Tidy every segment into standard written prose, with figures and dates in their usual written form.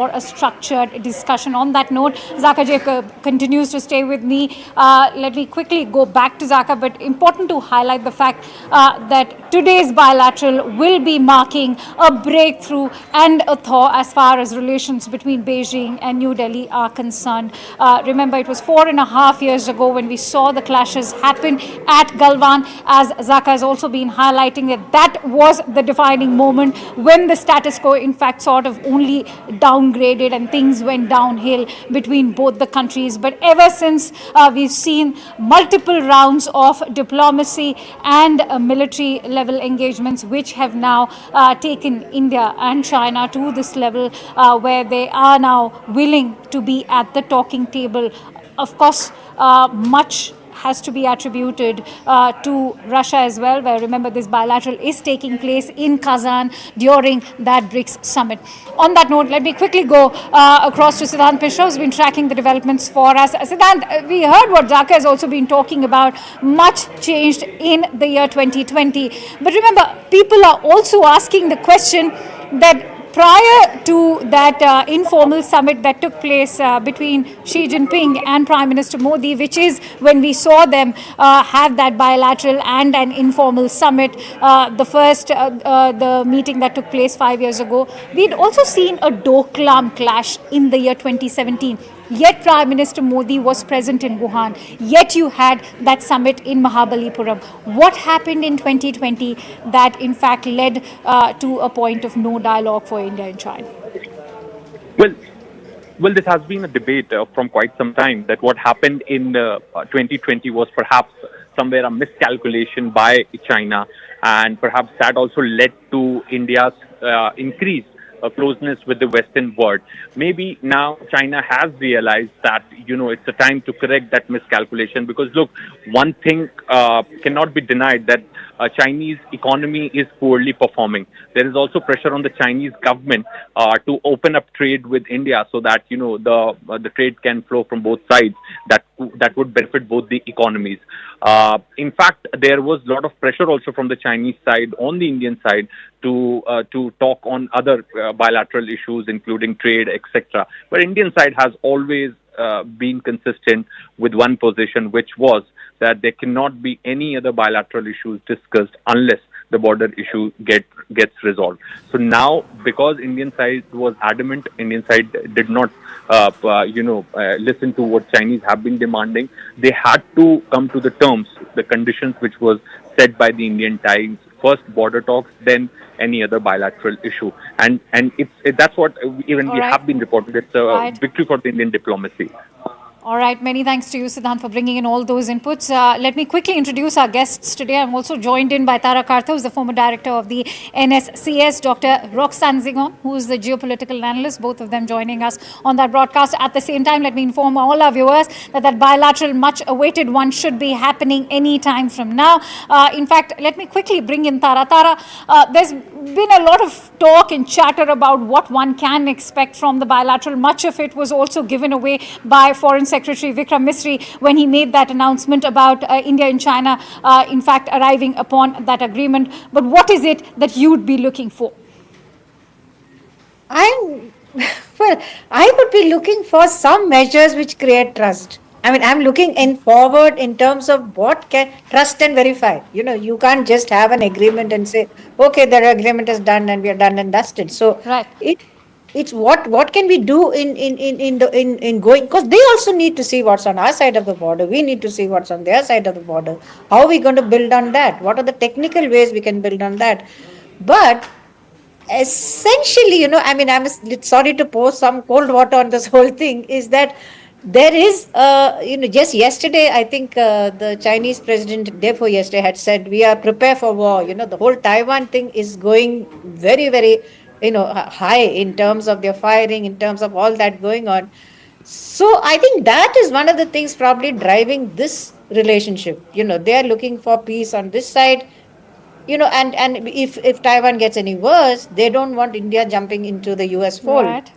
for a structured discussion. On that note, Zaka Jacob continues to stay with me. Let me quickly go back to Zaka, but important to highlight the fact that today's bilateral will be marking a breakthrough and a thaw as far as relations between Beijing and New Delhi are concerned. Remember, it was 4.5 years ago when we saw the clashes happen at Galwan, as Zaka has also been highlighting that was the defining moment when the status quo, in fact, sort of only downgraded and things went downhill between both the countries. But ever since, we've seen multiple rounds of diplomacy and military level engagements, which have now taken India and China to this level where they are now willing to be at the talking table. Of course, much has to be attributed to Russia as well, where remember this bilateral is taking place in Kazan during that BRICS summit. On that note, let me quickly go across to Siddhant Mishra, who's been tracking the developments for us. Siddhant, we heard what Zaka has also been talking about. Much changed in the year 2020. But remember, people are also asking the question that prior to that informal summit that took place between Xi Jinping and Prime Minister Modi, which is when we saw them have that bilateral and an informal summit, the meeting that took place 5 years ago, we'd also seen a Doklam clash in the year 2017. Yet Prime Minister Modi was present in Wuhan. Yet you had that summit in Mahabalipuram. What happened in 2020 that in fact led to a point of no dialogue for India and China? Well, well, this has been a debate from quite some time that what happened in 2020 was perhaps somewhere a miscalculation by China, and perhaps that also led to India's increase closeness with the Western world. Maybe now China has realized that, it's a time to correct that miscalculation, because look, one thing cannot be denied, that Chinese economy is poorly performing. There is also pressure on the Chinese government to open up trade with India so that, the trade can flow from both sides. That would benefit both the economies. In fact, there was a lot of pressure also from the Chinese side on the Indian side to talk on other bilateral issues, including trade, etc. But Indian side has always been consistent with one position, which was that there cannot be any other bilateral issues discussed unless the border issue gets resolved. So now, because Indian side was adamant, Indian side did not, listen to what Chinese have been demanding. They had to come to the terms, the conditions which was set by the Indian Times. First border talks, then any other bilateral issue, and that's what even we have been reporting. It's a victory for the Indian diplomacy. All right. Many thanks to you, Siddhant, for bringing in all those inputs. Let me quickly introduce our guests today. I'm also joined in by Tara Kartha, who's the former director of the NSCS, Dr. Roxanne Zingon, who is the geopolitical analyst, both of them joining us on that broadcast. At the same time, let me inform all our viewers that bilateral, much-awaited one should be happening any time from now. In fact, let me quickly bring in Tara. Tara, there's been a lot of talk and chatter about what one can expect from the bilateral. Much of it was also given away by Foreign Secretary Vikram Misri when he made that announcement about India and China, in fact, arriving upon that agreement. But what is it that you would be looking for? I would be looking for some measures which create trust. I mean, I'm looking in forward in terms of what can trust and verify. You can't just have an agreement and say, okay, the agreement is done and we are done and dusted. So right. It's what can we do in going, because they also need to see what's on our side of the border. We need to see what's on their side of the border. How are we going to build on that? What are the technical ways we can build on that? But essentially, I'm sorry to pour some cold water on this whole thing, is that there is, just yesterday, I think the Chinese president, day before yesterday, had said, we are prepared for war. The whole Taiwan thing is going very, very, high in terms of their firing, in terms of all that going on. So I think that is one of the things probably driving this relationship. They are looking for peace on this side, and if Taiwan gets any worse, they don't want India jumping into the US fold. Right.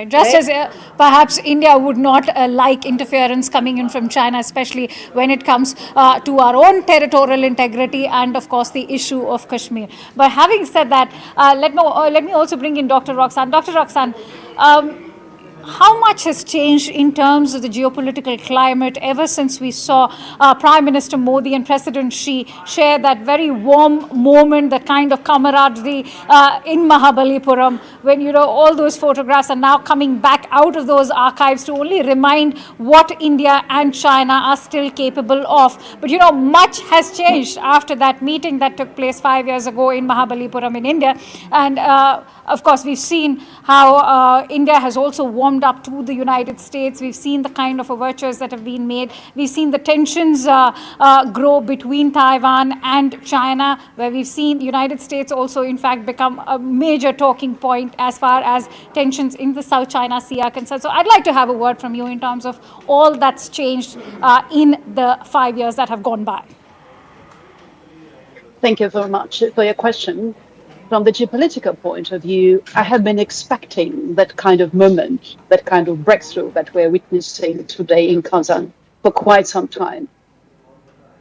Just as perhaps India would not like interference coming in from China, especially when it comes to our own territorial integrity and, of course, the issue of Kashmir. But having said that, let me also bring in Dr. Roxanne. Dr. Roxanne, how much has changed in terms of the geopolitical climate ever since we saw Prime Minister Modi and President Xi share that very warm moment, that kind of camaraderie in Mahabalipuram, when all those photographs are now coming back out of those archives to only remind what India and China are still capable of. But much has changed after that meeting that took place 5 years ago in Mahabalipuram in India, and of course, we've seen how India has also warmed up to the United States. We've seen the kind of overtures that have been made. We've seen the tensions grow between Taiwan and China, where we've seen the United States also, in fact, become a major talking point as far as tensions in the South China Sea are concerned. So I'd like to have a word from you in terms of all that's changed in the 5 years that have gone by. Thank you very much for your question. From the geopolitical point of view, I have been expecting that kind of moment, that kind of breakthrough that we're witnessing today in Kazan for quite some time.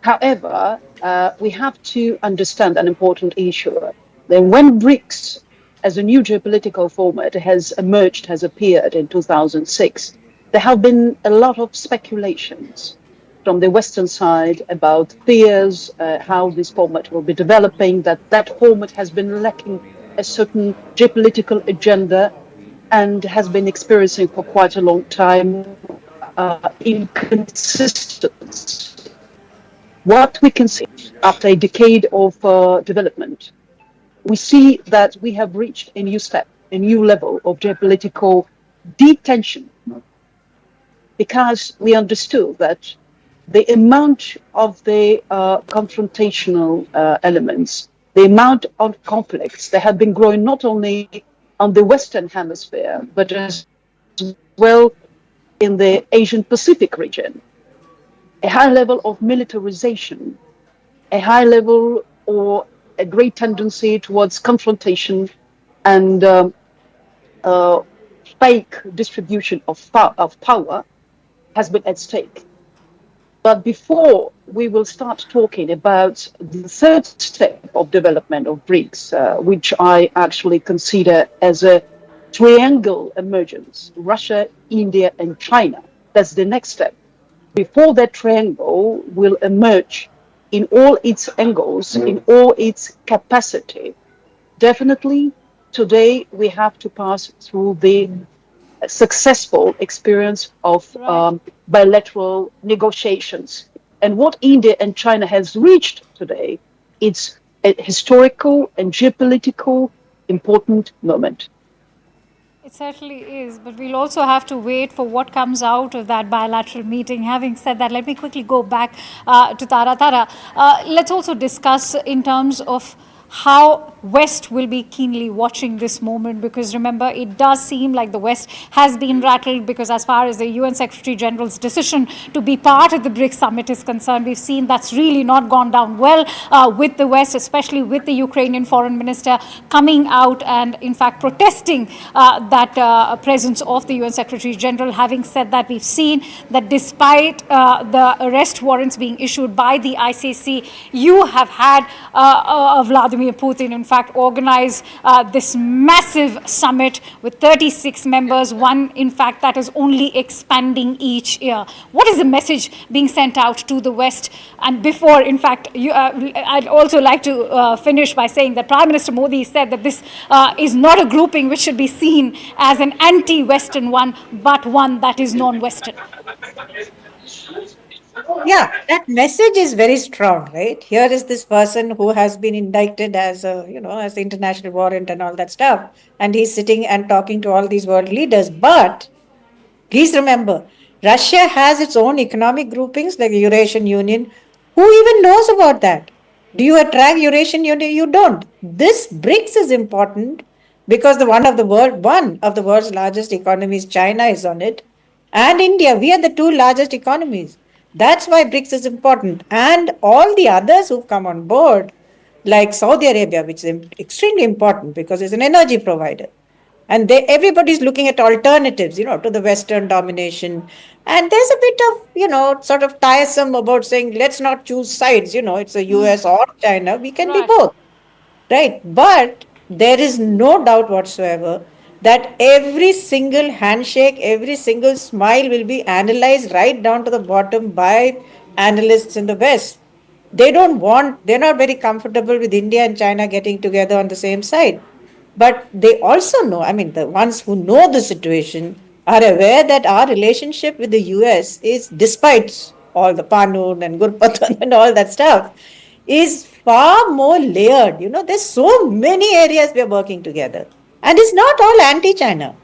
However, we have to understand an important issue. That when BRICS, as a new geopolitical format, has emerged, has appeared in 2006, there have been a lot of speculations from the Western side about fears, how this format will be developing, that format has been lacking a certain geopolitical agenda and has been experiencing for quite a long time inconsistency. What we can see after a decade of development, we see that we have reached a new step, a new level of geopolitical detension, because we understood that the amount of the confrontational elements, the amount of conflicts that have been growing not only on the Western Hemisphere, but as well in the Asian Pacific region. A high level of militarization, a high level or a great tendency towards confrontation and fake distribution of power has been at stake. But before we will start talking about the third step of development of BRICS, which I actually consider as a triangle emergence, Russia, India, and China, that's the next step. Before that triangle will emerge in all its angles, in all its capacity, definitely today we have to pass through the successful experience of bilateral negotiations. And what India and China has reached today, it's a historical and geopolitical important moment. It certainly is, but we'll also have to wait for what comes out of that bilateral meeting. Having said that, let me quickly go back to Tara. Tara, let's also discuss in terms of how West will be keenly watching this moment, because remember, it does seem like the West has been rattled, because as far as the UN Secretary General's decision to be part of the BRICS summit is concerned, we've seen that's really not gone down well with the West, especially with the Ukrainian foreign minister coming out and in fact protesting that presence of the UN Secretary General. Having said that, we've seen that despite the arrest warrants being issued by the ICC, you have had Vladimir Putin, in fact, organize this massive summit with 36 members, one, in fact, that is only expanding each year. What is the message being sent out to the West? And before, in fact, I'd also like to finish by saying that Prime Minister Modi said that this is not a grouping which should be seen as an anti-Western one, but one that is non-Western. Yeah, that message is very strong, right? Here is this person who has been indicted as as the international warrant and all that stuff, and he's sitting and talking to all these world leaders. But please remember, Russia has its own economic groupings like the Eurasian Union. Who even knows about that? Do you attract Eurasian Union? You don't. This BRICS is important because one of the world's largest economies, China, is on it, and India. We are the two largest economies. That's why BRICS is important. And all the others who've come on board, like Saudi Arabia, which is extremely important because it's an energy provider. And everybody's looking at alternatives, to the Western domination. And there's a bit of, sort of tiresome about saying, let's not choose sides, it's the US or China. We can be both, right? But there is no doubt whatsoever that every single handshake, every single smile will be analyzed right down to the bottom by analysts in the West. They're not very comfortable with India and China getting together on the same side. But they also know, I mean, the ones who know the situation are aware that our relationship with the US is, despite all the Panun and Gurpatan and all that stuff, is far more layered. There's so many areas we're working together. And it's not all anti China.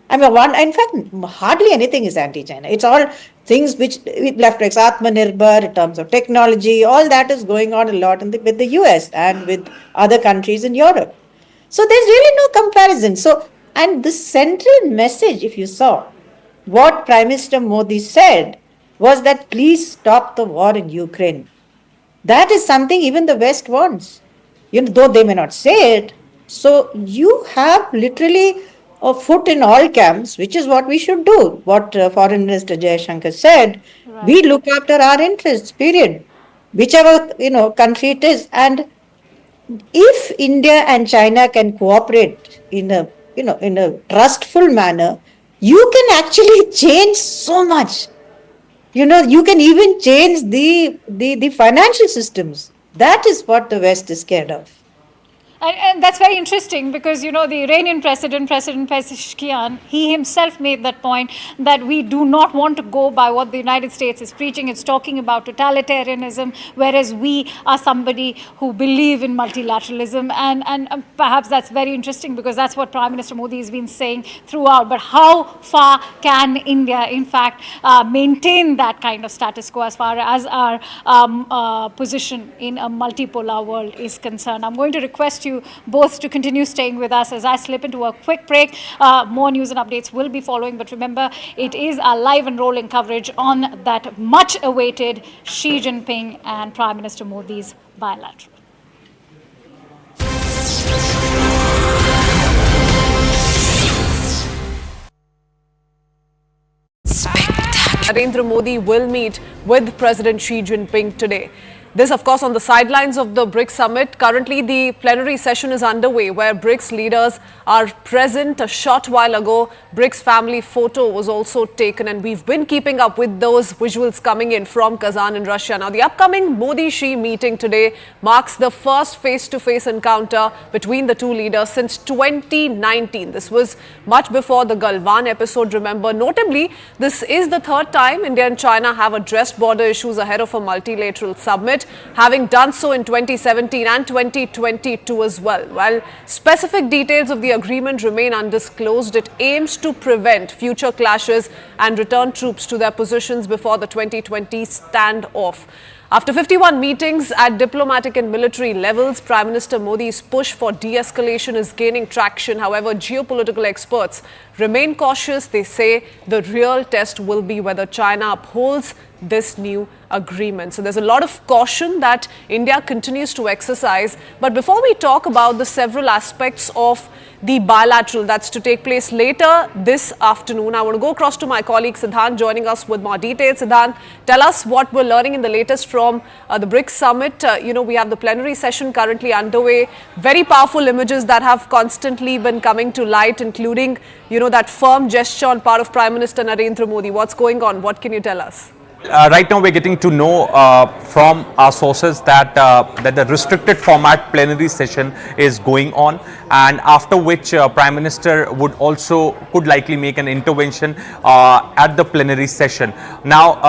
I mean, in fact, hardly anything is anti-China. It's all things which left like Atmanirbhar in terms of technology, all that is going on a lot with the US and with other countries in Europe. So there's really no comparison. So, and the central message, if you saw, what Prime Minister Modi said was that please stop the war in Ukraine. That is something even the West wants, though they may not say it. So you have literally a foot in all camps, which is what we should do. What Foreign Minister Jaishankar said, we look after our interests, period. Whichever, country it is. And if India and China can cooperate in a trustful manner, you can actually change so much. You can even change the financial systems. That is what the West is scared of. And that's very interesting because, the Iranian President Pezeshkian, he himself made that point that we do not want to go by what the United States is preaching. It's talking about totalitarianism, whereas we are somebody who believe in multilateralism. And perhaps that's very interesting because that's what Prime Minister Modi has been saying throughout. But how far can India, in fact, maintain that kind of status quo as far as our position in a multipolar world is concerned? I'm going to request you both to continue staying with us as I slip into a quick break. More news and updates will be following, but remember, it is a live and rolling coverage on that much awaited Xi Jinping and Prime Minister Modi's bilateral. Narendra Modi will meet with President Xi Jinping today. This, of course, on the sidelines of the BRIC summit. Currently, the plenary session is underway where BRICS leaders are present. A short while ago, BRICS family photo was also taken, and we've been keeping up with those visuals coming in from Kazan in Russia. Now, the upcoming Modi-Xi meeting today marks the first face-to-face encounter between the two leaders since 2019. This was much before the Galwan episode, remember. Notably, this is the third time India and China have addressed border issues ahead of a multilateral summit, having done so in 2017 and 2022 as well. While specific details of the agreement remain undisclosed, it aims to prevent future clashes and return troops to their positions before the 2020 standoff. After 51 meetings at diplomatic and military levels, Prime Minister Modi's push for de-escalation is gaining traction. However, geopolitical experts remain cautious. They say the real test will be whether China upholds this new agreement. So there's a lot of caution that India continues to exercise. But before we talk about the several aspects of the bilateral that's to take place later this afternoon, I want to go across to my colleague Siddhant joining us with more details. Siddhant, tell us what we're learning in the latest from the BRICS summit. We have the plenary session currently underway. Very powerful images that have constantly been coming to light, including, that firm gesture on part of Prime Minister Narendra Modi. What's going on? What can you tell us? Right now we're getting to know from our sources that the restricted format plenary session is going on, and after which Prime Minister could likely make an intervention at the plenary session. Now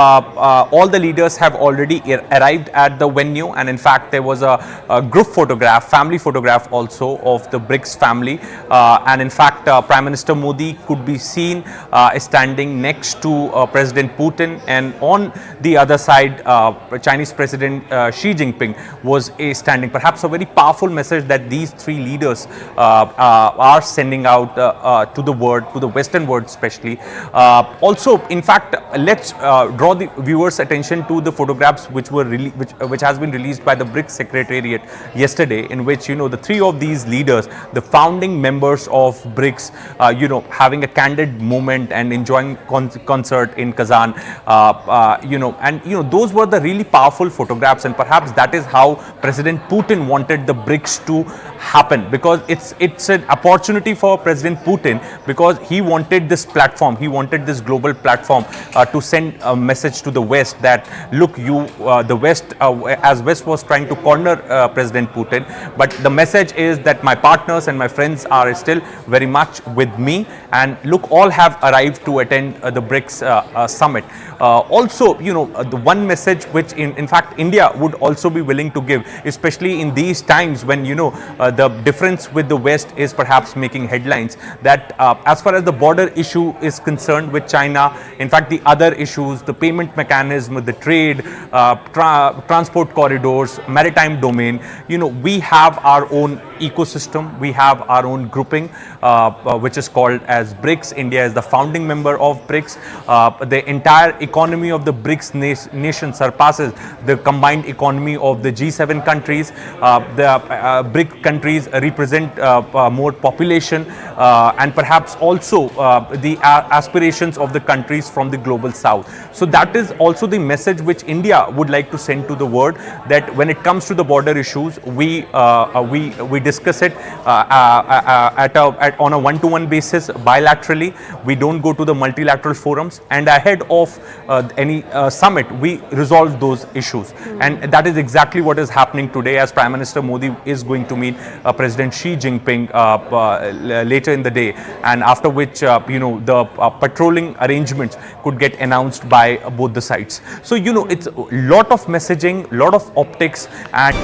all the leaders have already arrived at the venue, and in fact there was a group photograph, family photograph also of the BRICS family, and in fact Prime Minister Modi could be seen standing next to President Putin, and on the other side, Chinese President Xi Jinping was standing. Perhaps a very powerful message that these three leaders are sending out to the world, to the Western world especially. Also, in fact, let's draw the viewers' attention to the photographs which has been released by the BRICS Secretariat yesterday, in which the three of these leaders, the founding members of BRICS, having a candid moment and enjoying concert in Kazan. those were the really powerful photographs, and perhaps that is how President Putin wanted the BRICS to happen, because it's an opportunity for President Putin, because he wanted this platform, he wanted this global platform to send a message to the West that look, the West, as West was trying to corner President Putin, but the message is that my partners and my friends are still very much with me, and look, all have arrived to attend the BRICS summit. Also, the one message which in fact India would also be willing to give, especially in these times when the difference with the West is perhaps making headlines, that as far as the border issue is concerned with China, in fact the other issues, the payment mechanism, the trade, transport corridors, maritime domain, we have our own ecosystem, we have our own grouping which is called as BRICS. India is the founding member of BRICS. The entire economy of the BRICS nation surpasses the combined economy of the G7 countries. The BRIC countries represent more population and perhaps also the aspirations of the countries from the global south. So that is also the message which India would like to send to the world, that when it comes to the border issues, we discuss it on a one-to-one basis bilaterally. We don't go to the multilateral forums, and ahead of any summit we resolve those issues. And that is exactly what is happening today, as Prime Minister Modi is going to meet President Xi Jinping later in the day, and after which the patrolling arrangements could get announced by both the sides. So it's a lot of messaging, lot of optics, and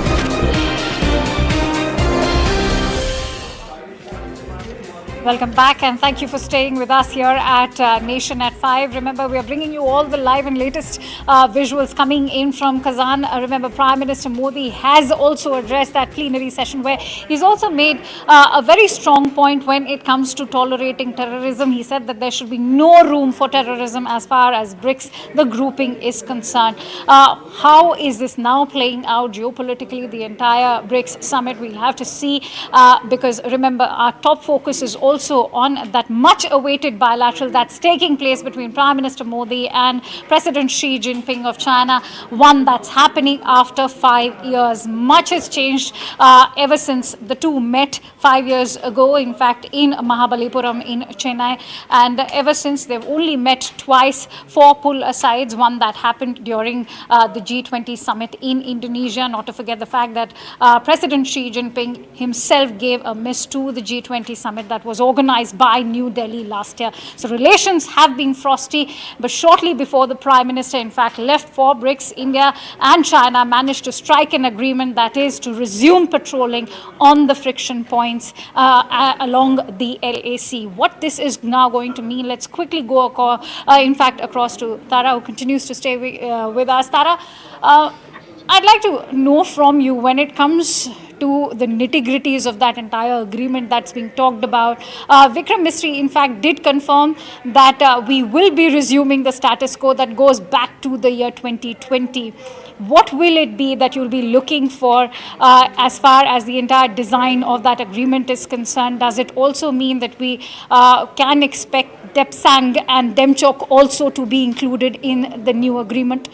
welcome back, and thank you for staying with us here at Nation at 5. Remember, we are bringing you all the live and latest visuals coming in from Kazan. Remember, Prime Minister Modi has also addressed that plenary session, where he's also made a very strong point when it comes to tolerating terrorism. He said that there should be no room for terrorism as far as BRICS, the grouping, is concerned. How is this now playing out geopolitically, the entire BRICS summit? We'll have to see, because remember, our top focus is also on that much awaited bilateral that's taking place between Prime Minister Modi and President Xi Jinping of China, one that's happening after 5 years. Much has changed ever since the two met 5 years ago, in fact, in Mahabalipuram in Chennai, and ever since they've only met twice for pull-asides, one that happened during the G20 summit in Indonesia, not to forget the fact that President Xi Jinping himself gave a miss to the G20 summit that was organized by New Delhi last year. So relations have been frosty, but shortly before the Prime Minister, in fact, left for BRICS, India and China managed to strike an agreement, that is to resume patrolling on the friction points along the LAC. What this is now going to mean, let's quickly go across to Tara, who continues to stay with us. Tara, I'd like to know from you, when it comes to the nitty-gritties of that entire agreement that's being talked about. Vikram Misri, in fact, did confirm that we will be resuming the status quo that goes back to the year 2020. What will it be that you'll be looking for as far as the entire design of that agreement is concerned? Does it also mean that we can expect Depsang and Demchok also to be included in the new agreement?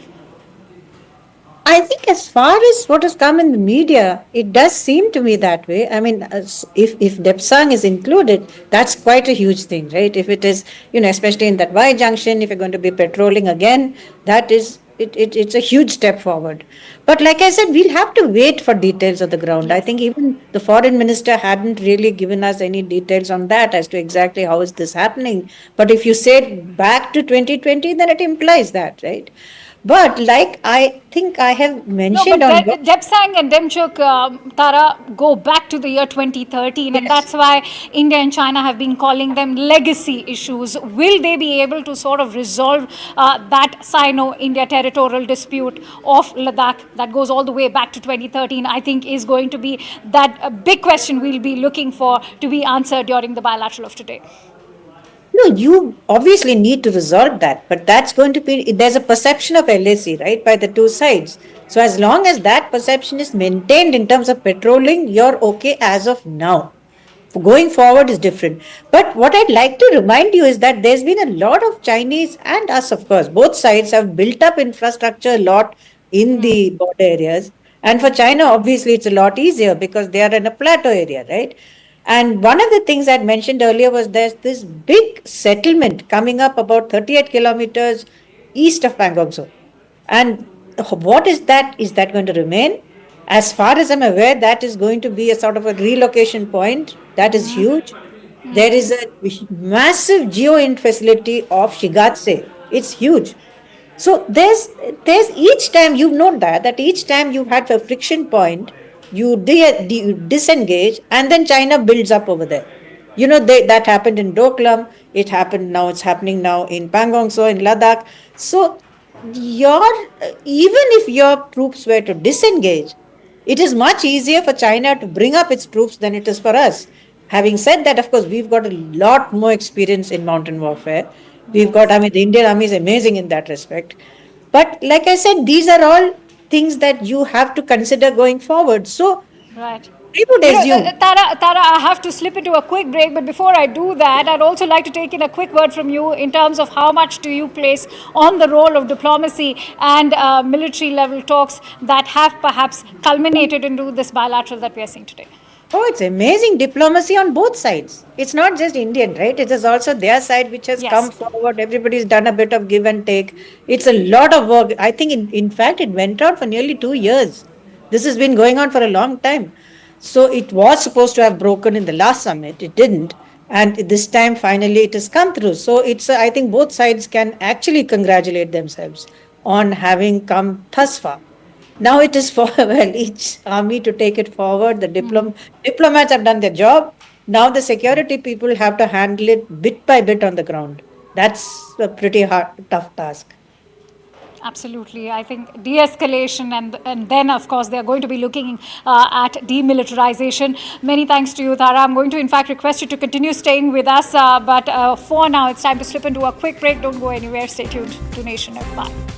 I think as far as what has come in the media, it does seem to me that way. I mean, if Depsang is included, that's quite a huge thing, right? If it is, especially in that Y junction, if you're going to be patrolling again, that is, it's a huge step forward. But like I said, we'll have to wait for details of the ground. I think even the foreign minister hadn't really given us any details on that as to exactly how is this happening. But if you say back to 2020, then it implies that, right? But like I think I have mentioned Depsang and Demchok, Tara, go back to the year 2013, and that's why India and China have been calling them legacy issues. Will they be able to sort of resolve that Sino-India territorial dispute of Ladakh that goes all the way back to 2013? I think is going to be that big question we'll be looking for to be answered during the bilateral of today. No, you obviously need to resolve that, but that's going to be, there's a perception of LAC, right, by the two sides. So as long as that perception is maintained in terms of patrolling, you're okay as of now. going forward is different. But what I'd like to remind you is that there's been a lot of Chinese and us, of course, both sides have built up infrastructure a lot in the border areas. And for China, obviously, it's a lot easier because they are in a plateau area, right? And one of the things I'd mentioned earlier was there's this big settlement coming up about 38 kilometers east of Pangongso. And what is that? Is that going to remain? As far as I'm aware, that is going to be a sort of a relocation point. That is huge. There is a massive geo-int facility of Shigatse. It's huge. So there's each time you've known that each time you've had a friction point, you disengage, and then China builds up over there. That happened in Doklam. It happened now. It's happening now in Pangongso, in Ladakh. So even if your troops were to disengage, it is much easier for China to bring up its troops than it is for us. Having said that, of course, we've got a lot more experience in mountain warfare. The Indian Army is amazing in that respect. But like I said, these are all things that you have to consider going forward. So, Right. I would assume. Tara, I have to slip into a quick break, but before I do that, I'd also like to take in a quick word from you in terms of how much do you place on the role of diplomacy and military level talks that have perhaps culminated into this bilateral that we are seeing today. Oh, it's amazing diplomacy on both sides. It's not just Indian, right? It is also their side which has come forward. Everybody's done a bit of give and take. It's a lot of work. I think, in fact, it went on for nearly 2 years. This has been going on for a long time. So it was supposed to have broken in the last summit. It didn't. And this time, finally, it has come through. So I think both sides can actually congratulate themselves on having come thus far. Now it is for each army to take it forward. The diplomats have done their job. Now the security people have to handle it bit by bit on the ground. That's a pretty tough task. Absolutely. I think de-escalation and then, of course, they're going to be looking at demilitarization. Many thanks to you, Tara. I'm going to, in fact, request you to continue staying with us. But for now, it's time to slip into a quick break. Don't go anywhere. Stay tuned to Nation F5.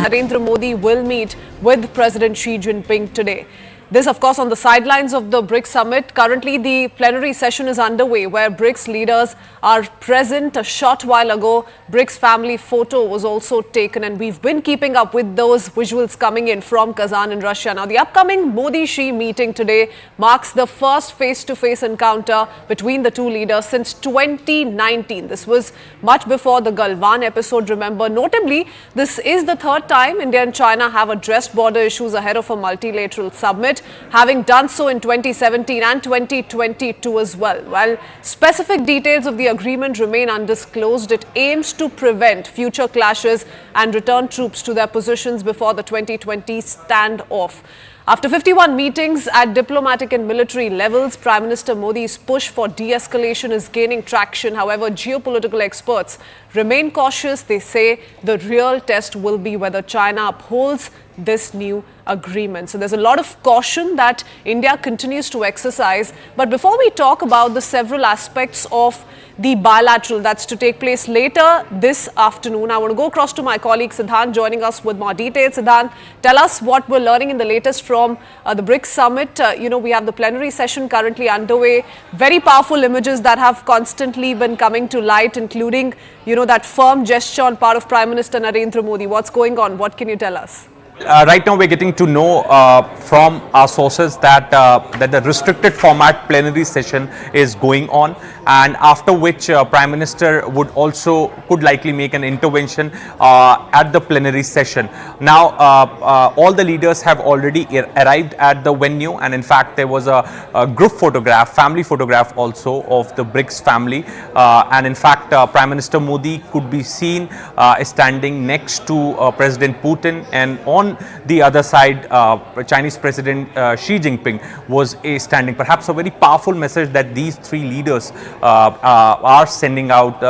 Narendra Modi will meet with President Xi Jinping today. This, of course, on the sidelines of the BRIC summit. Currently, the plenary session is underway where BRICS leaders are present. A short while ago, BRICS family photo was also taken, and we've been keeping up with those visuals coming in from Kazan in Russia. Now, the upcoming Modi-Xi meeting today marks the first face-to-face encounter between the two leaders since 2019. This was much before the Galwan episode, remember. Notably, this is the third time India and China have addressed border issues ahead of a multilateral summit, having done so in 2017 and 2022 as well. While specific details of the agreement remain undisclosed, it aims to prevent future clashes and return troops to their positions before the 2020 standoff. After 51 meetings at diplomatic and military levels, Prime Minister Modi's push for de-escalation is gaining traction. However, geopolitical experts remain cautious. They say the real test will be whether China upholds this new agreement. So there's a lot of caution that India continues to exercise. But before we talk about the several aspects of the bilateral that's to take place later this afternoon, I want to go across to my colleague Siddhant joining us with more details. Siddhant, tell us what we're learning in the latest from the BRIC summit. We have the plenary session currently underway. Very powerful images that have constantly been coming to light, including, that firm gesture on part of Prime Minister Narendra Modi. What's going on? What can you tell us? Right now, we're getting to know from our sources that the restricted format plenary session is going on, and after which Prime Minister could likely make an intervention at the plenary session. Now, all the leaders have already arrived at the venue, and in fact, there was a group photograph, family photograph also of the BRICS family, and in fact, Prime Minister Modi could be seen standing next to President Putin, and on on the other side, Chinese President Xi Jinping was standing. Perhaps a very powerful message that these three leaders are sending out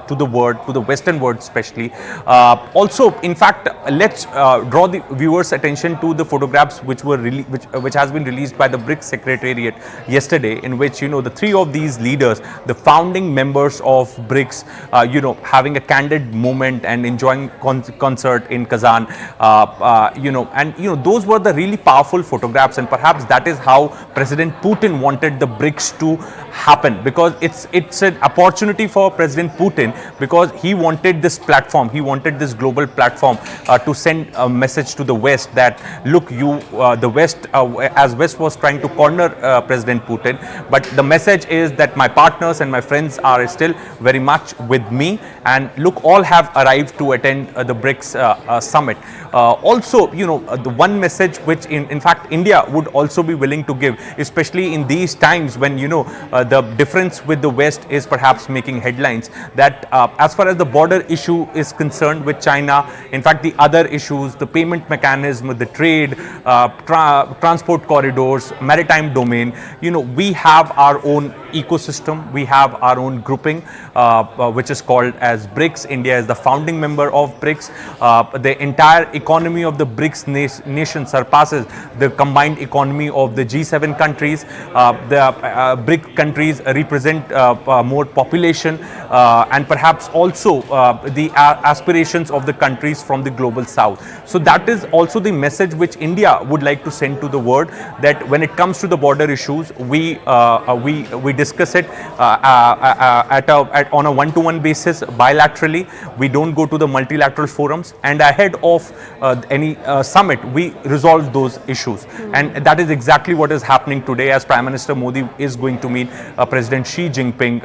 to the world, to the Western world especially. Also, in fact, let's draw the viewers' attention to the photographs which were which has been released by the BRIC Secretariat yesterday, in which the three of these leaders, the founding members of BRICS, having a candid moment and enjoying concert in Kazan, those were the really powerful photographs, and perhaps that is how President Putin wanted the BRICS to happen, because it's an opportunity for President Putin, because he wanted this platform, he wanted this global platform to send a message to the West that look, the West, as West was trying to corner President Putin, but the message is that my partners and my friends are still very much with me, and look, all have arrived to attend the BRICS summit. Also, the one message which in fact India would also be willing to give, especially in these times when the difference with the West is perhaps making headlines, that as far as the border issue is concerned with China, in fact the other issues, the payment mechanism, the trade, transport corridors, maritime domain, we have our own ecosystem, we have our own grouping which is called as BRICS. India is the founding member of BRICS. The entire economy of the BRICS nation surpasses the combined economy of the G7 countries. The BRIC countries represent more population and perhaps also the aspirations of the countries from the global south. So that is also the message which India would like to send to the world, that when it comes to the border issues, we discuss it on a one-to-one basis, bilaterally. We don't go to the multilateral forums, and ahead of any summit, we resolve those issues. And that is exactly what is happening today, as Prime Minister Modi is going to meet President Xi Jinping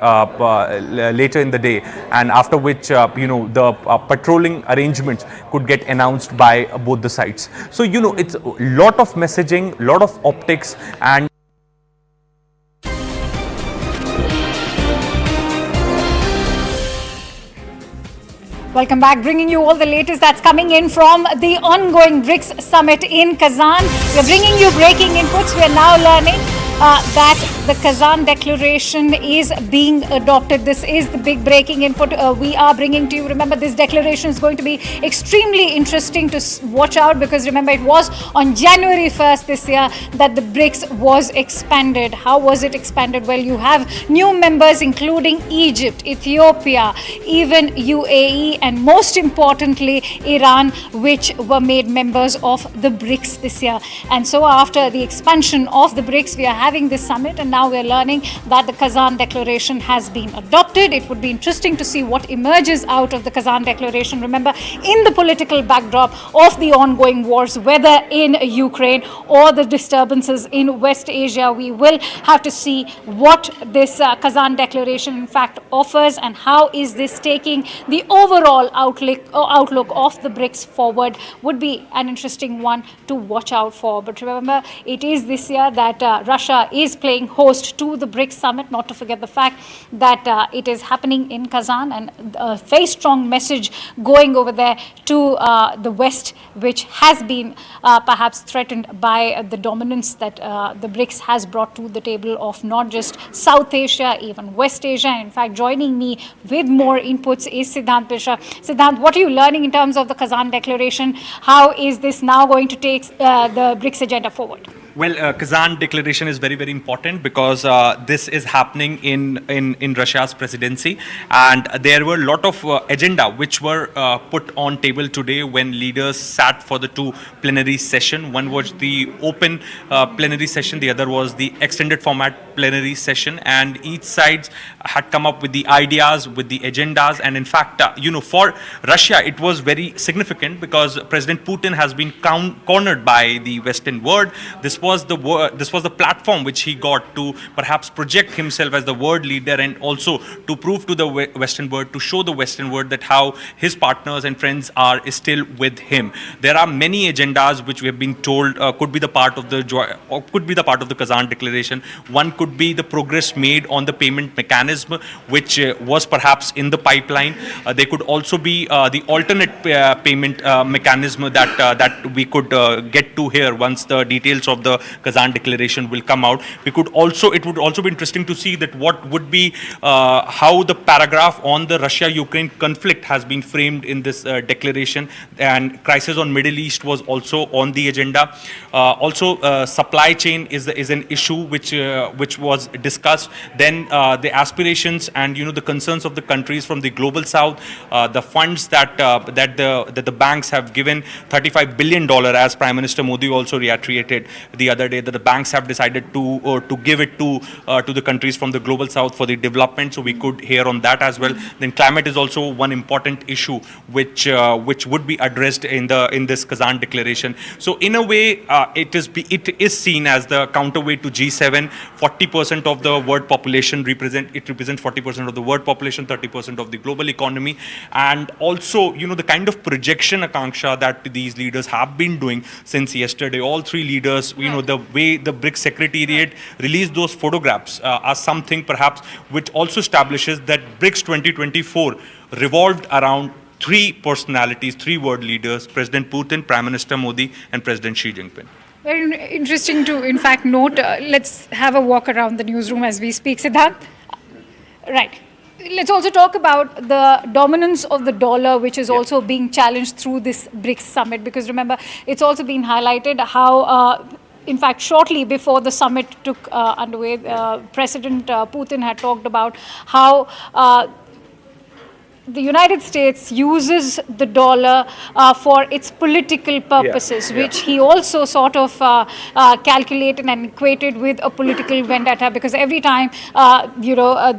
later in the day, and after which the patrolling arrangements could get announced by both the sides. So it's a lot of messaging, lot of optics, and welcome back, bringing you all the latest that's coming in from the ongoing BRICS summit in Kazan. We're bringing you breaking inputs. We are now learning that the Kazan declaration is being adopted. This is the big breaking input we are bringing to you. Remember, this declaration is going to be extremely interesting to watch out, because remember, it was on January 1st this year that the BRICS was expanded. How was it expanded? Well, you have new members including Egypt, Ethiopia, even UAE, and most importantly Iran, which were made members of the BRICS this year. And so after the expansion of the BRICS, we are having this summit, and now we are learning that the Kazan declaration has been adopted. It would be interesting to see what emerges out of the Kazan declaration. Remember, in the political backdrop of the ongoing wars, whether in Ukraine or the disturbances in West Asia, we will have to see what this Kazan declaration in fact offers, and how is this taking the overall outlook of the BRICS forward. Would be an interesting one to watch out for. But remember, it is this year that Russia is playing host to the BRICS summit, not to forget the fact that it is happening in Kazan, and a very strong message going over there to the West, which has been perhaps threatened by the dominance that the BRICS has brought to the table of not just South Asia, even West Asia. In fact, joining me with more inputs is Siddhant Mishra. Siddhant, what are you learning in terms of the Kazan declaration? How is this now going to take the BRICS agenda forward? Well, Kazan declaration is very, very important, because this is happening in Russia's presidency, and there were a lot of agenda which were put on table today when leaders sat for the two plenary session. One was the open plenary session, the other was the extended format plenary session, and each side had come up with the ideas, with the agendas, and in fact, for Russia it was very significant, because President Putin has been cornered by the Western world. This was the platform which he got to perhaps project himself as the world leader, and also to prove to the Western world, to show the Western world that how his partners and friends are still with him. There are many agendas which we have been told could be the part of the Kazan declaration. One could could be the progress made on the payment mechanism, which was perhaps in the pipeline. There could also be the alternate payment mechanism that we could get to here once the details of the Kazan declaration will come out. It would also be interesting to see that what would be how the paragraph on the Russia-Ukraine conflict has been framed in this declaration, and crisis on Middle East was also on the agenda. Also, supply chain is an issue which was discussed. Then the aspirations and the concerns of the countries from the global south, the funds that the banks have given, $35 billion, as Prime Minister Modi also reiterated the other day, that the banks have decided to give it to the countries from the global south for the development. So we could hear on that as well. Then climate is also one important issue which would be addressed in this Kazan declaration. So in a way, it is seen as the counterweight to G7. 40% of the world population represents 40% of the world population, 30% of the global economy, and also the kind of projection, Akanksha, that these leaders have been doing since yesterday. All three leaders, the way the BRIC Secretariat released those photographs are something perhaps which also establishes that BRICS 2024 revolved around three personalities, three world leaders: President Putin, Prime Minister Modi, and President Xi Jinping. Very interesting to, in fact, note. Let's have a walk around the newsroom as we speak, Siddharth. Right. Let's also talk about the dominance of the dollar, which is also being challenged through this BRICS summit, because remember, it's also been highlighted how in fact, shortly before the summit took underway, President Putin had talked about how the United States uses the dollar for its political purposes, which he also sort of calculated and equated with a political vendetta, because every time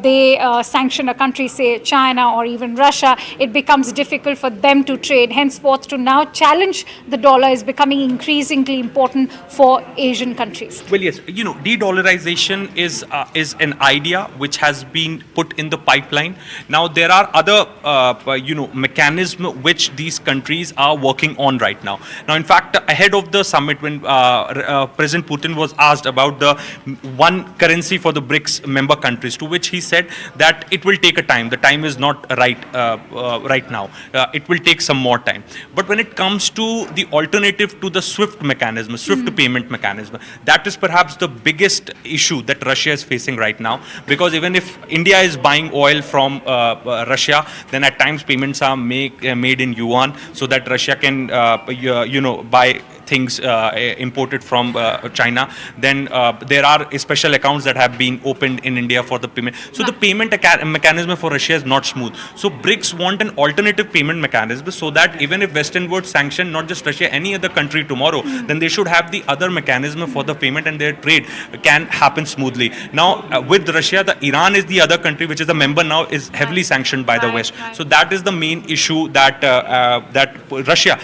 they sanction a country, say China or even Russia, it becomes difficult for them to trade. Henceforth, to now challenge the dollar is becoming increasingly important for Asian countries. Well, yes, de-dollarization is an idea which has been put in the pipeline. Now, there are other mechanism which these countries are working on right now. Now, in fact, ahead of the summit, when President Putin was asked about the one currency for the BRICS member countries, to which he said that it will take a time. The time is not right right now. It will take some more time. But when it comes to the alternative to the SWIFT mechanism, SWIFT payment mechanism, that is perhaps the biggest issue that Russia is facing right now. Because even if India is buying oil from Russia, then at times payments are made in yuan, so that Russia can buy things imported from China. Then there are special accounts that have been opened in India for the payment. So the payment mechanism for Russia is not smooth. So BRICS want an alternative payment mechanism, so that even if Western world sanction not just Russia, any other country tomorrow, then they should have the other mechanism for the payment, and their trade can happen smoothly. Now with Russia, the Iran is the other country which is a member now, is heavily sanctioned by the West. So that is the main issue that Russia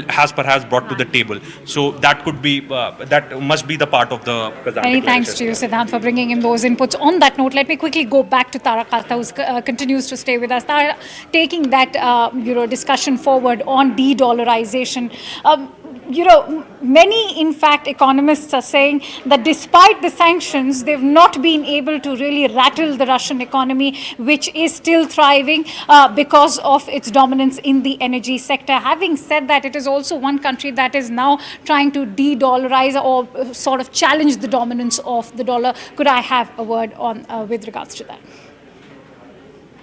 has perhaps brought to the table. So that could be that must be the part of the Kazan. Many thanks to you, Siddharth, for bringing in those inputs. On that note, let me quickly go back to Tara Karta, who continues to stay with us. Tara, taking that discussion forward on de-dollarization. Many, in fact, economists are saying that despite the sanctions, they've not been able to really rattle the Russian economy, which is still thriving because of its dominance in the energy sector. Having said that, it is also one country that is now trying to de-dollarize or sort of challenge the dominance of the dollar. Could I have a word on with regards to that?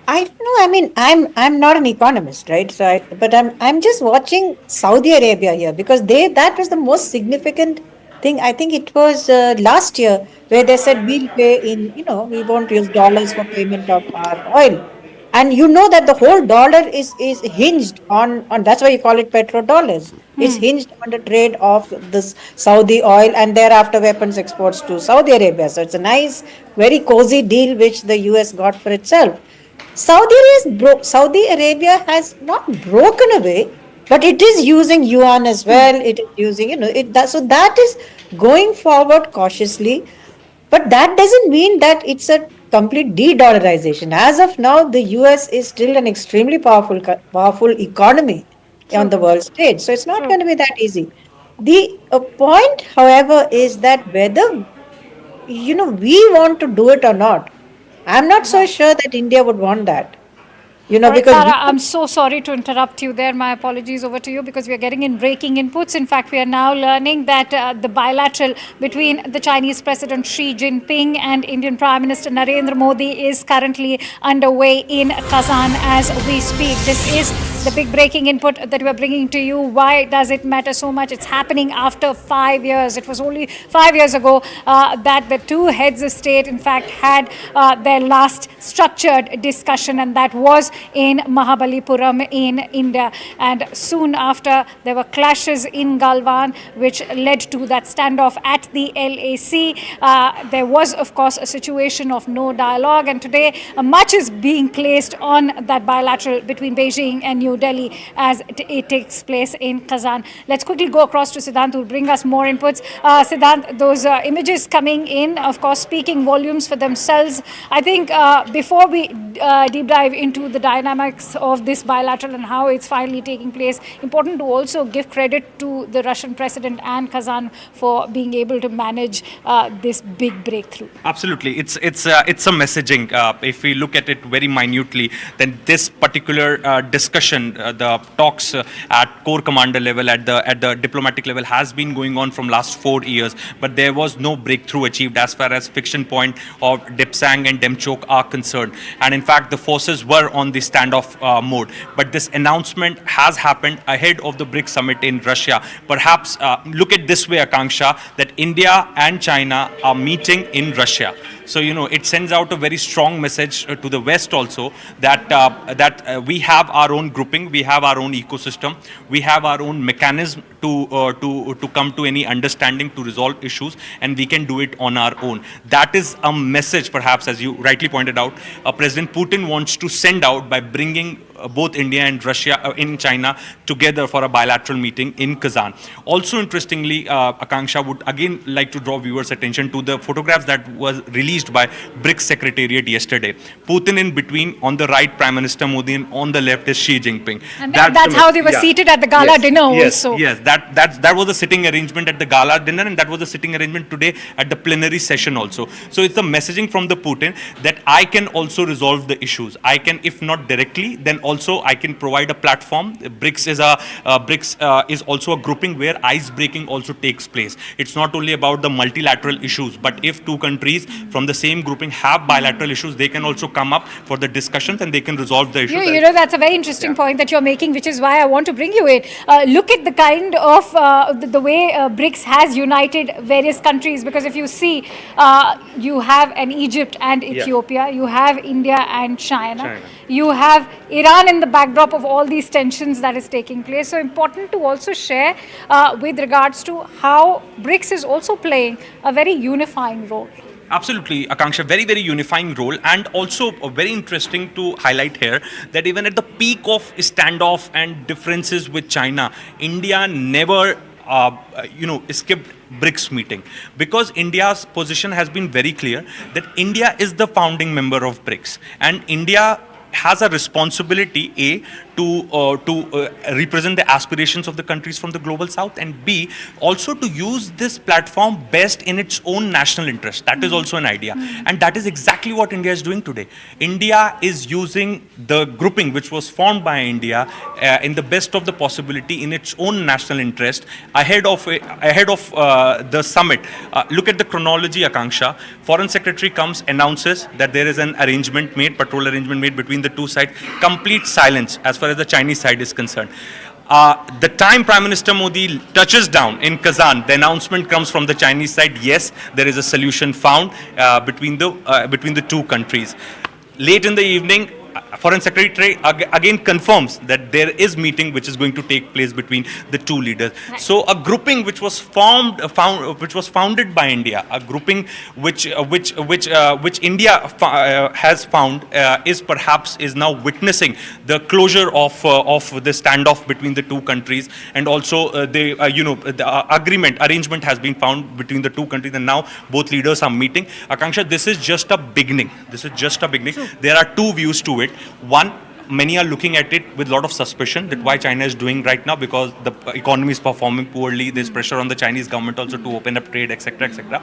I don't know. I mean, I'm not an economist, right? So, but I'm just watching Saudi Arabia here, because that was the most significant thing. I think it was last year where they said we'll pay in, we won't use dollars for payment of our oil, and that the whole dollar is hinged on that's why you call it petrodollars. It's hinged on the trade of this Saudi oil and thereafter weapons exports to Saudi Arabia. So it's a nice, very cozy deal which the US got for itself. Saudi Arabia has not broken away, but it is using yuan as well. It is using, so that is going forward cautiously. But that doesn't mean that it's a complete de-dollarization. As of now, the US is still an extremely powerful economy on the world stage. So it's not going to be that easy. The point, however, is that whether we want to do it or not. I'm not so sure that India would want that. All right, Because Tara, I'm so sorry to interrupt you there. My apologies over to you because we are getting in breaking inputs. In fact, we are now learning that the bilateral between the Chinese President Xi Jinping and Indian Prime Minister Narendra Modi is currently underway in Kazan as we speak. This is the big breaking input that we are bringing to you. Why does it matter so much? It's happening after 5 years. It was only 5 years ago that the two heads of state, in fact, had their last structured discussion, and that was in Mahabalipuram in India. And soon after, there were clashes in Galwan, which led to that standoff at the LAC. There was, of course, a situation of no dialogue, and today much is being placed on that bilateral between Beijing and New Delhi as it takes place in Kazan. Let's quickly go across to Siddhant, who will bring us more inputs. Siddhant, those images coming in, of course, speaking volumes for themselves. I think before we deep dive into the dynamics of this bilateral and how it's finally taking place, important to also give credit to the Russian president and Kazan for being able to manage this big breakthrough. Absolutely, it's a messaging. If we look at it very minutely, then this particular discussion, the talks at corps commander level, at the diplomatic level, has been going on from last 4 years. But there was no breakthrough achieved as far as Fiction Point or Dipsang and Demchok are concerned. And in fact, the forces were on the standoff mode. But this announcement has happened ahead of the BRIC summit in Russia. Perhaps look at this way, Akanksha, that India and China are meeting in Russia. So, it sends out a very strong message to the West also that we have our own grouping, we have our own ecosystem, we have our own mechanism to come to any understanding to resolve issues, and we can do it on our own. That is a message, perhaps, as you rightly pointed out, President Putin wants to send out by bringing both India and Russia in China together for a bilateral meeting in Kazan. Also, interestingly, Akanksha would again like to draw viewers' attention to the photographs that was released by BRIC Secretariat yesterday. Putin in between, on the right Prime Minister Modi, and on the left is Xi Jinping. And that's how they were seated at the gala dinner also. Yes, that was a sitting arrangement at the gala dinner, and that was a sitting arrangement today at the plenary session also. So it's the messaging from the Putin that I can also resolve the issues. I can, if not directly, then also I can provide a platform. BRICS is also a grouping where ice breaking also takes place. It's not only about the multilateral issues, but if two countries from the same grouping have bilateral issues, they can also come up for the discussions and they can resolve the issues. That's a very interesting point that you're making, which is why I want to bring you in. Look at the kind of the way BRICS has united various countries, because if you see, you have an Egypt and Ethiopia, you have India and China. You have Iran in the backdrop of all these tensions that is taking place. So important to also share with regards to how BRICS is also playing a very unifying role. Absolutely, Akanksha, very, very unifying role, and also very interesting to highlight here that even at the peak of standoff and differences with China, India never skipped BRICS meeting, because India's position has been very clear that India is the founding member of BRICS, and India has a responsibility, to represent the aspirations of the countries from the global south, and B, also to use this platform best in its own national interest. That is also an idea. And that is exactly what India is doing today. India is using the grouping which was formed by India in the best of the possibility in its own national interest ahead of the summit. Look at the chronology, Akanksha. Foreign Secretary comes, announces that there is an arrangement made, patrol arrangement made between the two sides. Complete silence as far as the Chinese side is concerned. The time Prime Minister Modi touches down in Kazan, the announcement comes from the Chinese side, yes, there is a solution found between the two countries. Late in the evening, Foreign Secretary again confirms that there is meeting which is going to take place between the two leaders. Right. So a grouping which was founded by India, a grouping which India has found is now witnessing the closure of the standoff between the two countries, and also the arrangement has been found between the two countries, and now both leaders are meeting. Akanksha, this is just a beginning. There are two views to it. One, many are looking at it with a lot of suspicion that why China is doing right now, because the economy is performing poorly. There's pressure on the Chinese government also to open up trade, etc., etc.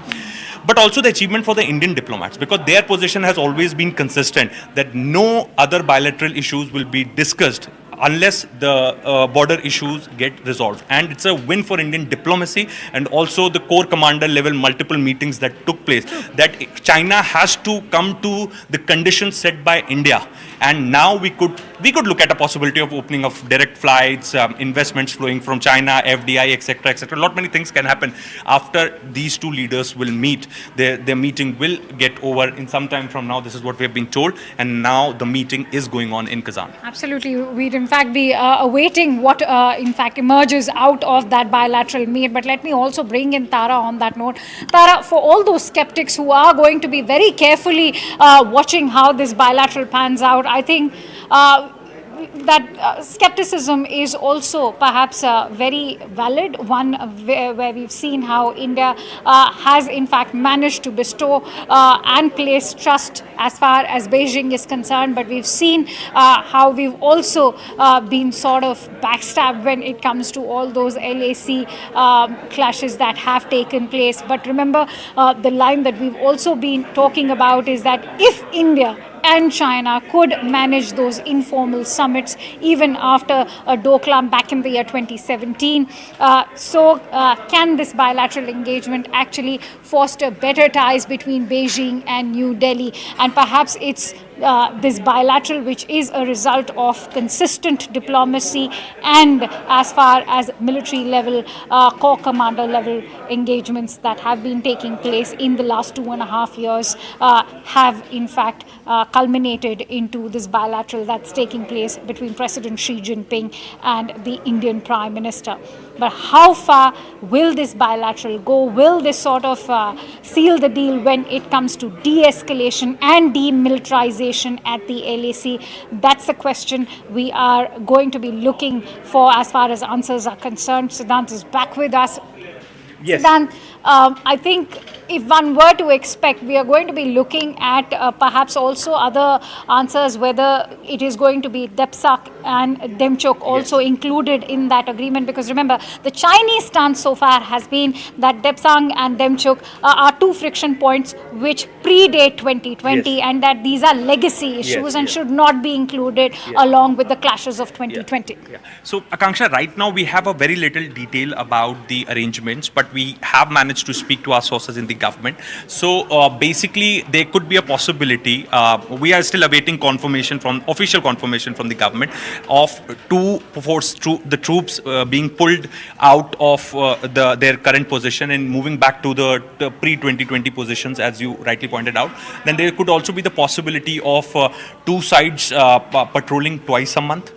But also the achievement for the Indian diplomats, because their position has always been consistent that no other bilateral issues will be discussed unless the border issues get resolved. And it's a win for Indian diplomacy and also the core commander level multiple meetings that took place, that China has to come to the conditions set by India. And now we could look at a possibility of opening of direct flights, investments flowing from China, FDI, etc., etc. A lot many things can happen after these two leaders will meet. Their meeting will get over in some time from now. This is what we have been told. And now the meeting is going on in Kazan. Absolutely. We'd in fact be awaiting what in fact emerges out of that bilateral meet. But let me also bring in Tara on that note. Tara, for all those skeptics who are going to be very carefully watching how this bilateral pans out, I think that skepticism is also perhaps very valid one, where we've seen how India has in fact managed to bestow and place trust as far as Beijing is concerned, but we've seen how we've also been sort of backstabbed when it comes to all those LAC clashes that have taken place. But remember, the line that we've also been talking about is that if India and China could manage those informal summits even after Doklam back in the year 2017. Can this bilateral engagement actually foster better ties between Beijing and New Delhi? And perhaps it's this bilateral, which is a result of consistent diplomacy and as far as military level, core commander level engagements that have been taking place in the last 2.5 years have in fact culminated into this bilateral that's taking place between President Xi Jinping and the Indian Prime Minister. But how far will this bilateral go? Will this sort of seal the deal when it comes to de-escalation and demilitarization at the LAC? That's a question we are going to be looking for as far as answers are concerned. Siddhant is back with us. Yes. Siddhant, I think if one were to expect, we are going to be looking at perhaps also other answers, whether it is going to be Depsak and Demchok also included in that agreement. Because remember, the Chinese stance so far has been that Depsang and Demchok are two friction points which predate 2020 and that these are legacy issues and should not be included along with the clashes of 2020. So, Akanksha, right now we have a very little detail about the arrangements, but we have managed to speak to our sources in the government. So basically there could be a possibility, we are still awaiting official confirmation from the government of the troops being pulled out of their current position and moving back to the pre-2020 positions, as you rightly pointed out. Then there could also be the possibility of two sides patrolling twice a month.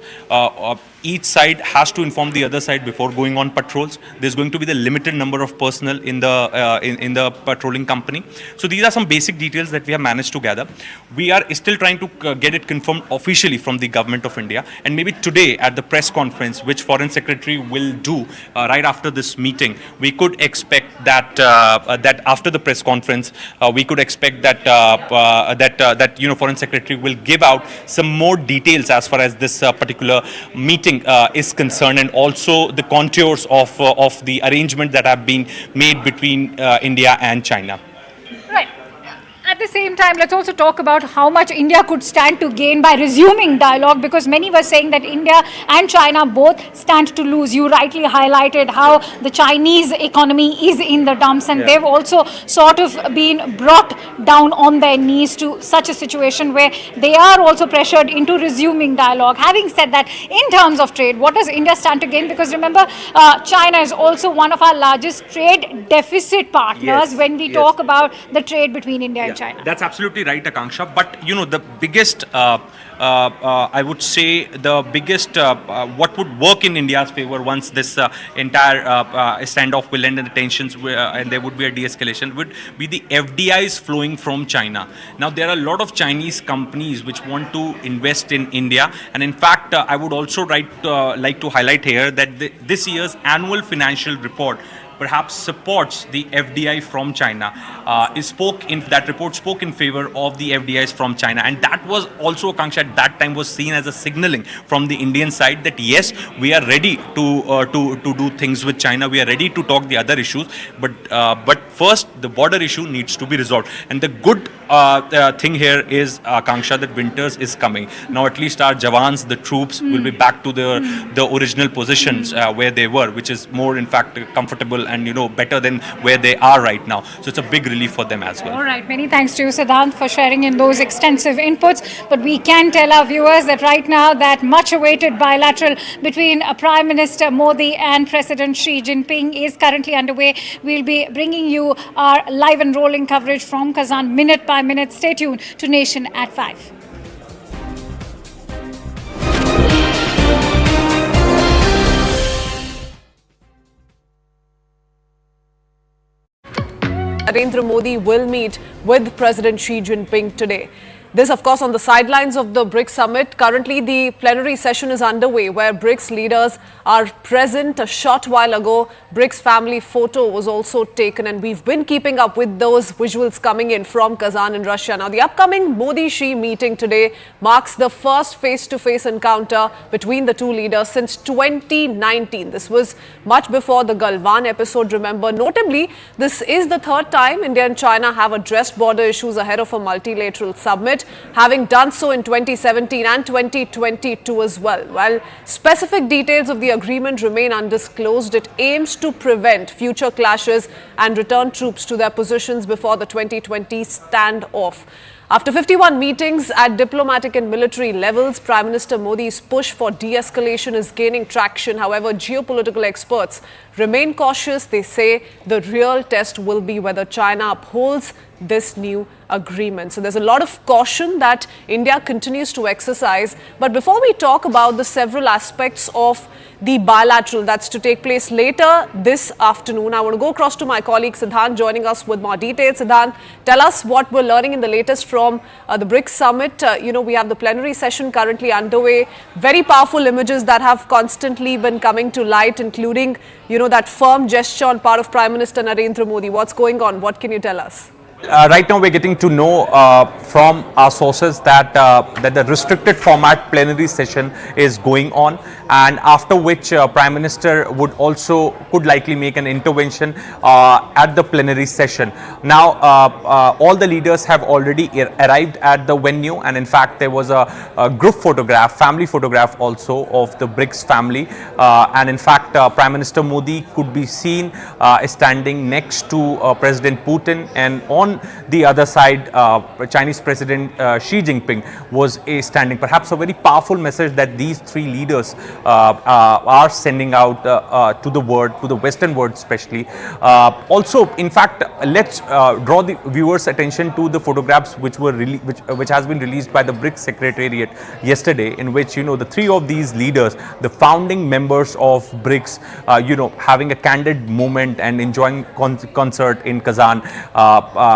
Each side has to inform the other side before going on patrols. There's going to be the limited number of personnel in the patrolling company. So these are some basic details that we have managed to gather. We are still trying to get it confirmed officially from the government of India, and maybe today at the press conference, which Foreign Secretary will do right after this meeting, we could expect that that after the press conference, we could expect that Foreign Secretary will give out some more details as far as this particular meeting is concerned, and also the contours of the arrangement that have been made between India and China. Right. At the same time, let's also talk about how much India could stand to gain by resuming dialogue, because many were saying that India and China both stand to lose. You rightly highlighted how the Chinese economy is in the dumps, and they've also sort of been brought down on their knees to such a situation where they are also pressured into resuming dialogue. Having said that, in terms of trade, what does India stand to gain? Because remember, China is also one of our largest trade deficit partners when we talk about the trade between India and China. That's absolutely right, Akanksha. But the biggest, I would say, what would work in India's favor once this entire standoff will end and the tensions and there would be a de-escalation would be the FDIs flowing from China. Now, there are a lot of Chinese companies which want to invest in India, and in fact, I would also like to highlight here that this year's annual financial report perhaps supports the FDI from China. That report spoke in favor of the FDIs from China, and that was also Akanksha at that time was seen as a signaling from the Indian side that yes, we are ready to do things with China. We are ready to talk the other issues, but first the border issue needs to be resolved. And the good thing here is Akanksha that winters is coming now. At least our Jawans, the troops, will be back to the original positions where they were, which is more in fact comfortable and better than where they are right now. So it's a big relief for them as well. All right, many thanks to you, Siddhant, for sharing in those extensive inputs. But we can tell our viewers that right now that much awaited bilateral between Prime Minister Modi and President Xi Jinping is currently underway. We'll be bringing you our live and rolling coverage from Kazan minute by minute. Stay tuned to Nation at 5. Narendra Modi will meet with President Xi Jinping today. This, of course, on the sidelines of the BRIC summit. Currently, the plenary session is underway where BRICS leaders are present. A short while ago, BRICS family photo was also taken, and we've been keeping up with those visuals coming in from Kazan in Russia. Now, the upcoming Modi-Xi meeting today marks the first face-to-face encounter between the two leaders since 2019. This was much before the Galwan episode, remember. Notably, this is the third time India and China have addressed border issues ahead of a multilateral summit, having done so in 2017 and 2022 as well. While specific details of the agreement remain undisclosed, it aims to prevent future clashes and return troops to their positions before the 2020 standoff. After 51 meetings at diplomatic and military levels, Prime Minister Modi's push for de-escalation is gaining traction. However, geopolitical experts remain cautious. They say the real test will be whether China upholds this new agreement. So there's a lot of caution that India continues to exercise. But before we talk about the several aspects of the bilateral that's to take place later this afternoon, I want to go across to my colleague Siddhant joining us with more details. Siddhant, tell us what we're learning in the latest from the BRIC summit. We have the plenary session currently underway. Very powerful images that have constantly been coming to light, including, that firm gesture on part of Prime Minister Narendra Modi. What's going on? What can you tell us? Right now, we're getting to know from our sources that the restricted format plenary session is going on, and after which Prime Minister could likely make an intervention at the plenary session. Now, all the leaders have already arrived at the venue, and in fact, there was a group photograph, family photograph also of the BRICS family, and in fact, Prime Minister Modi could be seen standing next to President Putin, and on the other side, Chinese President Xi Jinping was standing. Perhaps a very powerful message that these three leaders are sending out to the world, to the Western world especially. Also, in fact, let's draw the viewers' attention to the photographs which has been released by the BRICS Secretariat yesterday, in which the three of these leaders, the founding members of BRICS, having a candid moment and enjoying concert in Kazan.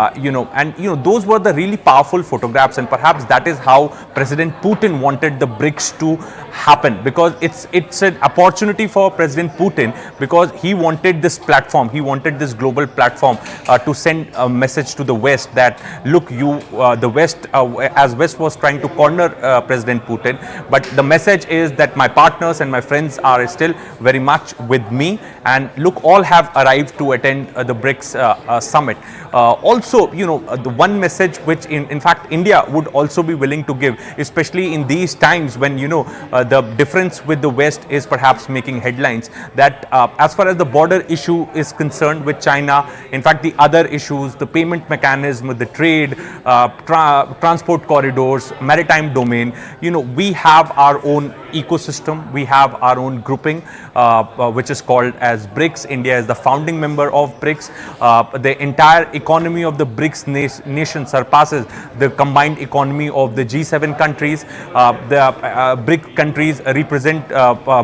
Those were the really powerful photographs, and perhaps that is how President Putin wanted the BRICS to happen, because it's an opportunity for President Putin, because he wanted this platform, he wanted this global platform to send a message to the West that look, the West, as West was trying to corner President Putin, but the message is that my partners and my friends are still very much with me, and look, all have arrived to attend the BRICS summit. Also, the one message which in fact India would also be willing to give, especially in these times when the difference with the West is perhaps making headlines, that as far as the border issue is concerned with China, in fact the other issues, the payment mechanism, the trade, transport corridors, maritime domain, we have our own ecosystem, we have our own grouping which is called as BRICS. India is the founding member of BRICS. The entire economy of the BRICS nation surpasses the combined economy of the G7 countries. The BRIC countries represent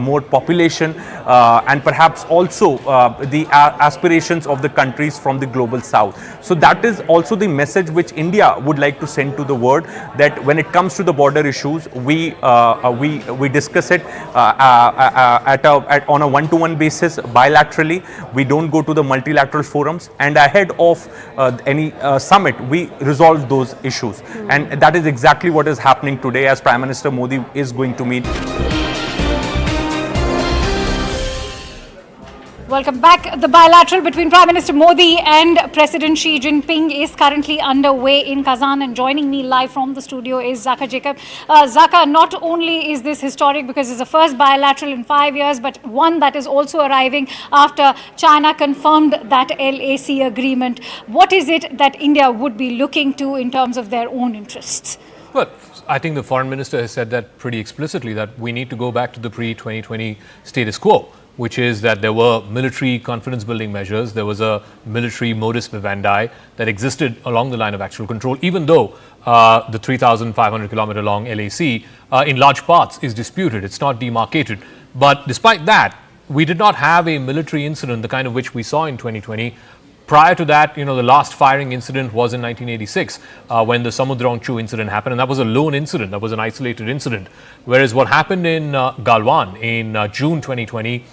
more population and perhaps also the aspirations of the countries from the global south. So that is also the message which India would like to send to the world, that when it comes to the border issues, we discuss it on a one-to-one basis bilaterally. We don't go to the multilateral forums, and ahead of any summit we resolve those issues. And that is exactly what is happening today, as Prime Minister Modi is going to meet. Welcome back. The bilateral between Prime Minister Modi and President Xi Jinping is currently underway in Kazan, and joining me live from the studio is Zaka Jacob. Zaka, not only is this historic because it's the first bilateral in 5 years, but one that is also arriving after China confirmed that LAC agreement. What is it that India would be looking to in terms of their own interests? Well, I think the foreign minister has said that pretty explicitly, that we need to go back to the pre-2020 status quo, which is that there were military confidence building measures, there was a military modus vivendi that existed along the line of actual control, even though the 3,500 kilometer long LAC in large parts is disputed, it's not demarcated. But despite that, we did not have a military incident, the kind of which we saw in 2020. Prior to that, the last firing incident was in 1986 when the Samudra-Chu incident happened, and that was a lone incident, that was an isolated incident. Whereas what happened in Galwan in June 2020,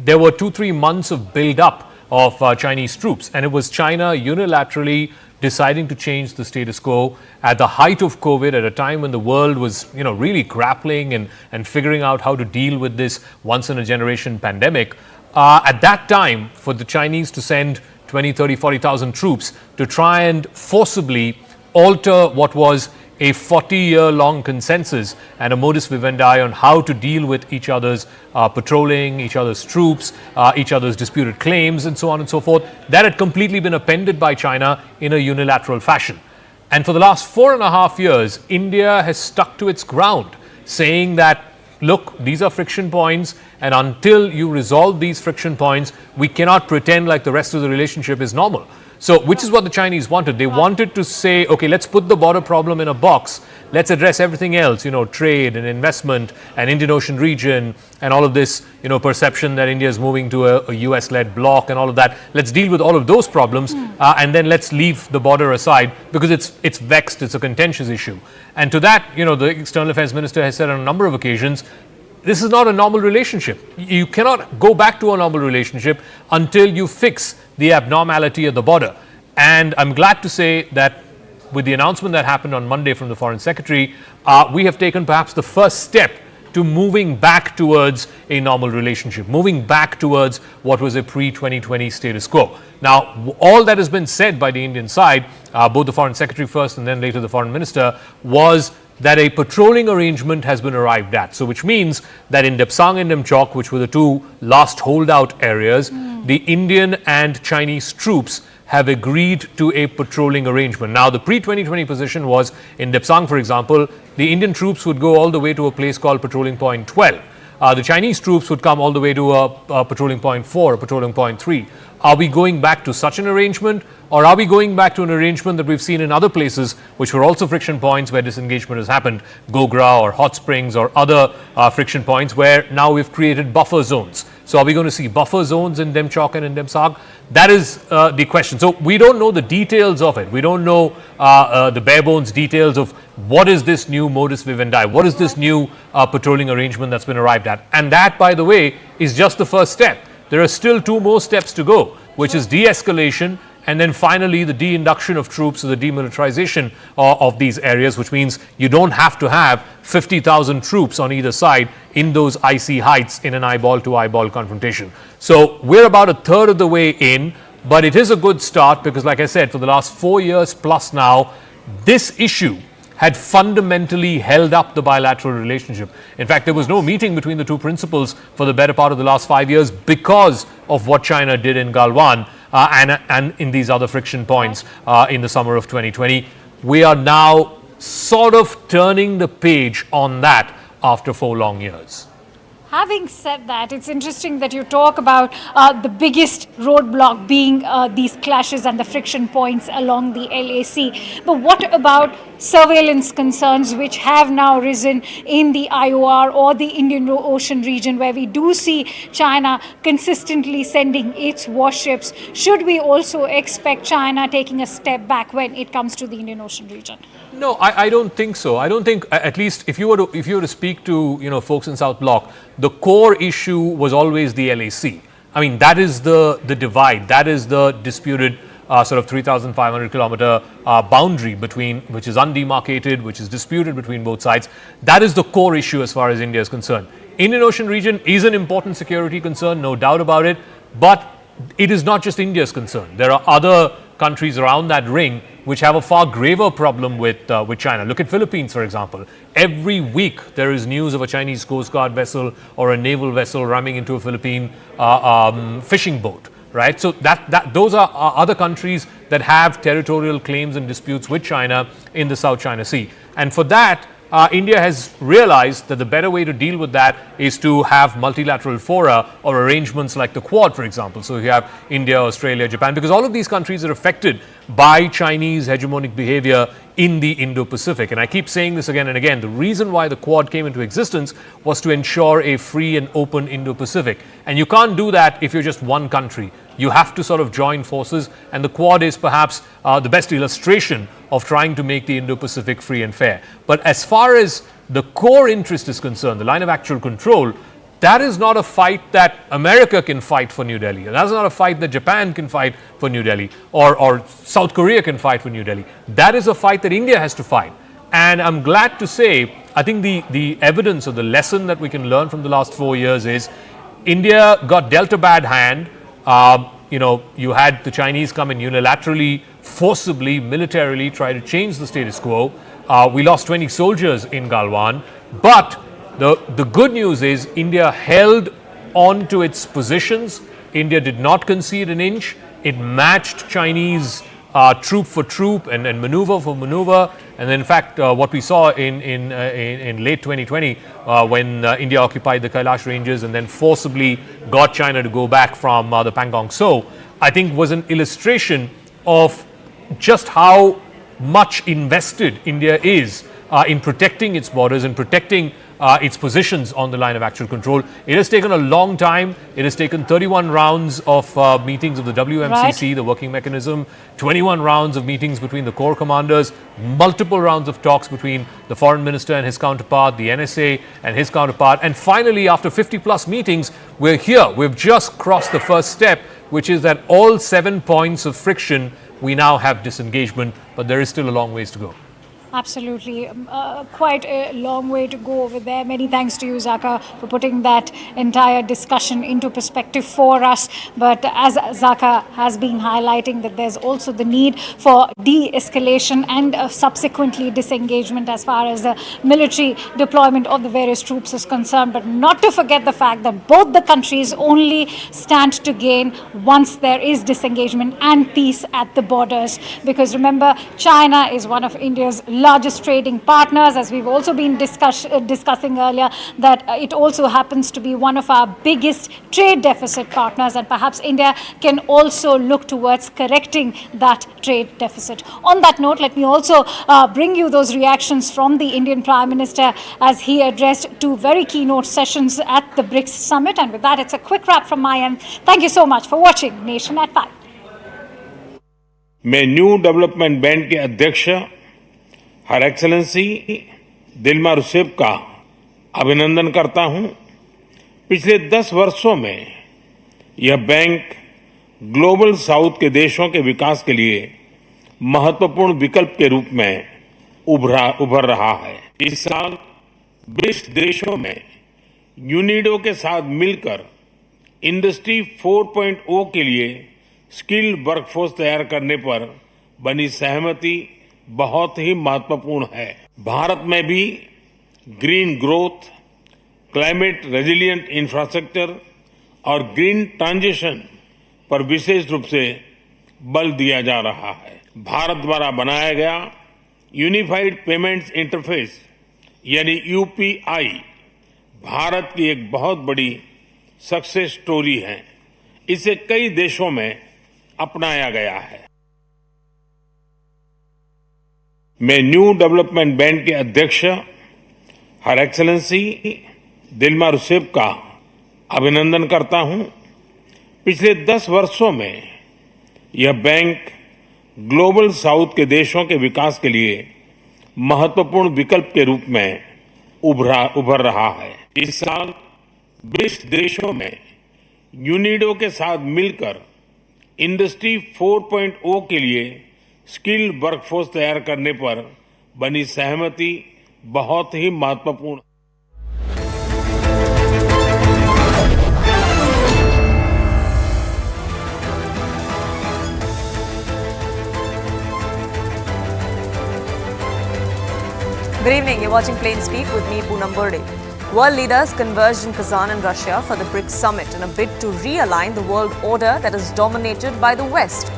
there were 2-3 months of build-up of Chinese troops, and it was China unilaterally deciding to change the status quo at the height of COVID, at a time when the world was really grappling and figuring out how to deal with this once-in-a-generation pandemic. At that time, for the Chinese to send 20, 30, 40,000 troops to try and forcibly alter what was a 40-year-long consensus and a modus vivendi on how to deal with each other's patrolling, each other's troops, each other's disputed claims, and so on and so forth, that had completely been appended by China in a unilateral fashion. And for the last 4.5 years, India has stuck to its ground, saying that, look, these are friction points, and until you resolve these friction points, we cannot pretend like the rest of the relationship is normal. So, which is what the Chinese wanted. They wanted to say, okay, let's put the border problem in a box. Let's address everything else, trade and investment and Indian Ocean region and all of this, perception that India is moving to a US-led bloc and all of that. Let's deal with all of those problems and then let's leave the border aside, because it's vexed, it's a contentious issue. And to that, the External Affairs Minister has said on a number of occasions, this is not a normal relationship. You cannot go back to a normal relationship until you fix the abnormality at the border. And I'm glad to say that with the announcement that happened on Monday from the Foreign Secretary, we have taken perhaps the first step to moving back towards a normal relationship, moving back towards what was a pre-2020 status quo. Now, all that has been said by the Indian side, both the Foreign Secretary first and then later the Foreign Minister, was that a patrolling arrangement has been arrived at. So which means that in Depsang and Demchok, which were the two last holdout areas, the Indian and Chinese troops have agreed to a patrolling arrangement. Now, the pre-2020 position was in Depsang, for example, the Indian troops would go all the way to a place called Patrolling Point 12. The Chinese troops would come all the way to a Patrolling Point 4, a Patrolling Point 3. Are we going back to such an arrangement, or are we going back to an arrangement that we've seen in other places which were also friction points where disengagement has happened, Gogra or Hot Springs or other friction points where now we've created buffer zones? So are we going to see buffer zones in Demchok and in Demsag? That is the question. So we don't know the details of it. We don't know the bare bones details of what is this new modus vivendi, what is this new patrolling arrangement that's been arrived at. And that, by the way, is just the first step. There are still 2 more steps to go, which is de-escalation and then finally the de-induction of troops, or the demilitarization of these areas, which means you don't have to have 50,000 troops on either side in those icy heights in an eyeball-to-eyeball confrontation. So we're about a third of the way in, but it is a good start because, like I said, for the last 4 years plus now, this issue had fundamentally held up the bilateral relationship. In fact, there was no meeting between the two principals for the better part of the last 5 years because of what China did in Galwan and in these other friction points in the summer of 2020. We are now sort of turning the page on that after 4 long years. Having said that, it's interesting that you talk about the biggest roadblock being these clashes and the friction points along the LAC. But what about surveillance concerns which have now risen in the IOR or the Indian Ocean region, where we do see China consistently sending its warships? Should we also expect China taking a step back when it comes to the Indian Ocean region? No, I don't think so. I don't think, at least if you were to speak to folks in South Block, the core issue was always the LAC. I mean, that is the divide. That is the disputed sort of 3,500 kilometer boundary between, which is undemarcated, which is disputed between both sides. That is the core issue as far as India is concerned. Indian Ocean region is an important security concern, no doubt about it. But it is not just India's concern. There are other countries around that ring which have a far graver problem with China. Look at Philippines, for example. Every week there is news of a Chinese Coast Guard vessel or a naval vessel ramming into a Philippine fishing boat, right? So those are other countries that have territorial claims and disputes with China in the South China Sea. And for that, India has realized that the better way to deal with that is to have multilateral fora or arrangements like the Quad, for example. So you have India, Australia, Japan, because all of these countries are affected by Chinese hegemonic behavior in the Indo-Pacific. And I keep saying this again and again. The reason why the Quad came into existence was to ensure a free and open Indo-Pacific. And you can't do that if you're just one country. You have to sort of join forces, and the Quad is perhaps the best illustration of trying to make the Indo-Pacific free and fair. But as far as the core interest is concerned, the line of actual control, that is not a fight that America can fight for New Delhi. That's not a fight that Japan can fight for New Delhi, or South Korea can fight for New Delhi. That is a fight that India has to fight. And I'm glad to say, I think the evidence or the lesson that we can learn from the last 4 years is India got dealt a bad hand. You had the Chinese come in unilaterally, forcibly, militarily try to change the status quo. We lost 20 soldiers in Galwan. But the good news is India held on to its positions. India did not concede an inch. It matched Chinese troop for troop and maneuver for maneuver. And in fact, what we saw in late 2020, when India occupied the Kailash Ranges and then forcibly got China to go back from the Pangong Tso, I think was an illustration of just how much invested India is in protecting its borders and protecting its positions on the line of actual control. It has taken a long time. It has taken 31 rounds of meetings of the WMCC, right, the working mechanism, 21 rounds of meetings between the corps commanders, multiple rounds of talks between the foreign minister and his counterpart, the NSA and his counterpart. And finally, after 50 plus meetings, we're here. We've just crossed the first step, which is that all 7 points of friction, we now have disengagement, but there is still a long ways to go. Absolutely. Quite a long way to go over there. Many thanks to you, Zaka, for putting that entire discussion into perspective for us. But as Zaka has been highlighting, that there's also the need for de-escalation and subsequently disengagement as far as the military deployment of the various troops is concerned. But not to forget the fact that both the countries only stand to gain once there is disengagement and peace at the borders. Because remember, China is one of India's largest trading partners, as we've also been discussing earlier, that it also happens to be one of our biggest trade deficit partners, and perhaps India can also look towards correcting that trade deficit. On that note, let me also bring you those reactions from the Indian Prime Minister as he addressed two very keynote sessions at the BRICS summit. And with that, it's a quick wrap from my end. Thank you so much for watching Nation at 5. मैं new development bank के अध्यक्ष हर excellency Dilma Rousseff का अभिनंदन करता हूं। पिछले 10 वर्षों में यह बैंक ग्लोबल साउथ के देशों के विकास के लिए महत्वपूर्ण विकल्प के रूप में उभर रहा है। इस साल ब्रिक्स देशों में यूनिडो के साथ मिलकर इंडस्ट्री 4.0 के लिए स्किल्ड वर्कफोर्स तैयार करने पर बनी सहमति बहुत ही महत्वपूर्ण है। भारत में भी green growth, climate resilient infrastructure और ग्रीन ट्रांजिशन पर विशेष रूप से बल दिया जा रहा है। भारत द्वारा बनाया गया यूनिफाइड पेमेंट्स इंटरफेस यानी यूपीआई भारत की एक बहुत बड़ी सक्सेस स्टोरी है। इसे कई देशों में अपनाया गया है। मैं न्यू डेवलपमेंट बैंक के अध्यक्ष हर एक्सेलेंसी दिलमा रुसेफ का अभिनंदन करता हूं। पिछले 10 वर्षों में यह बैंक ग्लोबल साउथ के देशों के विकास के लिए महत्वपूर्ण विकल्प के रूप में उभर रहा है। इस साल 20 देशों में यूनिडो के साथ मिलकर इंडस्ट्री 4.0 के लिए स्किल्ड वर्कफोर्स तैयार करने पर बनी सहमति बहुत ही महत्वपूर्ण। Good evening. You're watching Plain Speak with me, Poonam Burde. World leaders converged in Kazan in Russia for the BRIC summit in a bid to realign the world order that is dominated by the West.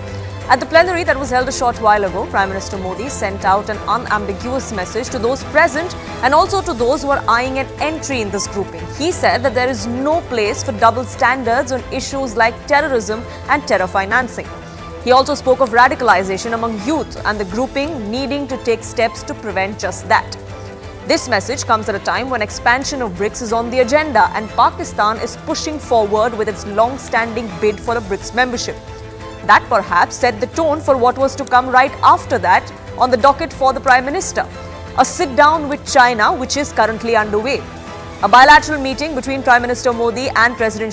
At the plenary that was held a short while ago, Prime Minister Modi sent out an unambiguous message to those present and also to those who are eyeing an entry in this grouping. He said that there is no place for double standards on issues like terrorism and terror financing. He also spoke of radicalization among youth and the grouping needing to take steps to prevent just that. This message comes at a time when expansion of BRICS is on the agenda and Pakistan is pushing forward with its long-standing bid for a BRICS membership. That perhaps set the tone for what was to come right after that on the docket for the Prime Minister, a sit-down with China which is currently underway. A bilateral meeting between Prime Minister Modi and President